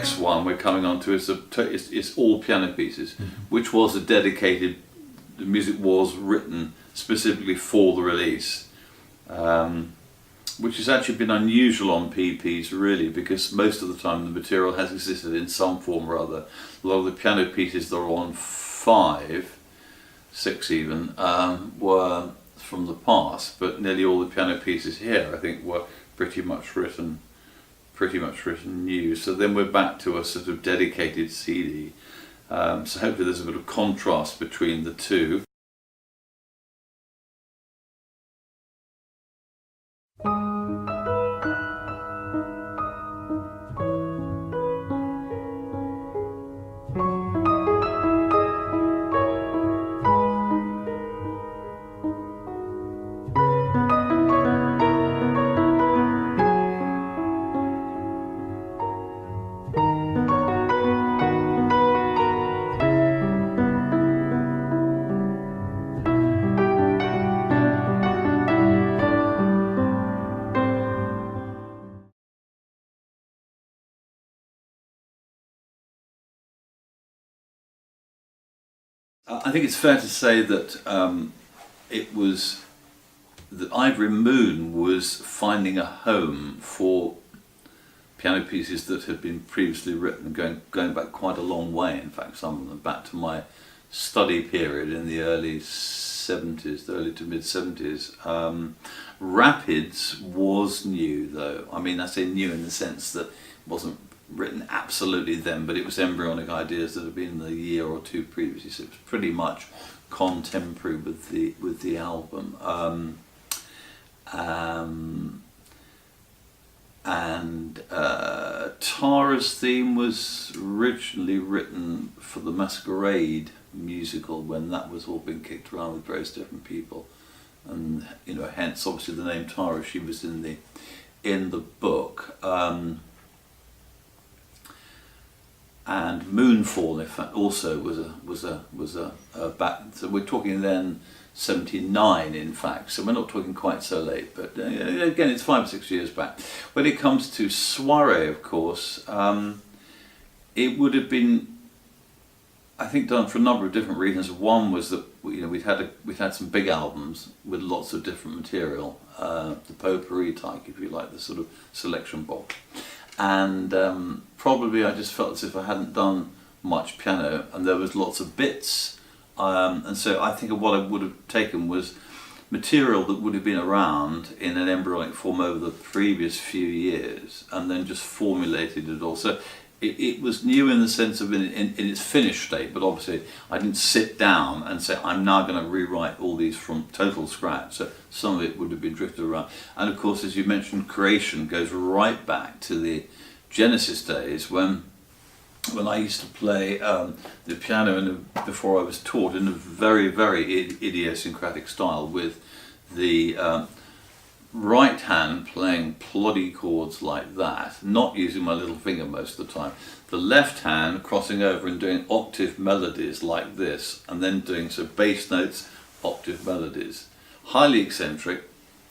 next one we're coming on to is it's all piano pieces, which was a dedicated. The music was written specifically for the release, which has actually been unusual on PPs really, because most of the time the material has existed in some form or other. A lot of the piano pieces that are on 5, 6 even, were from the past, but nearly all the piano pieces here I think were pretty much written new. So then we're back to a sort of dedicated CD. So hopefully there's a bit of contrast between the two. I think it's fair to say that it was that Ivory Moon was finding a home for piano pieces that had been previously written, going back quite a long way. In fact, some of them back to my study period in the early 70s, the early to mid 70s. Rapids was new, though. I mean, I say new in the sense that it wasn't written absolutely then, but it was embryonic ideas that had been the year or two previously, so it was pretty much contemporary with the album. Tara's theme was originally written for the Masquerade musical when that was all being kicked around with various different people, and hence obviously the name Tara. She was in the book. And Moonfall, in fact, also was a back. So we're talking then 79, in fact. So we're not talking quite so late, but again, it's 5 or 6 years back. When it comes to Soirée, of course, it would have been, I think, done for a number of different reasons. One was that we'd had some big albums with lots of different material, the potpourri type, if you like, the sort of selection box. And probably I just felt as if I hadn't done much piano, and there was lots of bits, and so I think what I would have taken was material that would have been around in an embryonic form over the previous few years, and then just formulated it all. So it was new in the sense of in its finished state, but obviously I didn't sit down and say I'm now going to rewrite all these from total scratch. So some of it would have been drifted around. And of course, as you mentioned, creation goes right back to the Genesis days when I used to play the piano before I was taught in a very, very idiosyncratic style, with the right hand playing ploddy chords like that, not using my little finger most of the time. The left hand crossing over and doing octave melodies like this, and then doing bass notes, octave melodies. Highly eccentric.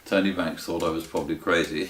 Tony Banks thought I was probably crazy.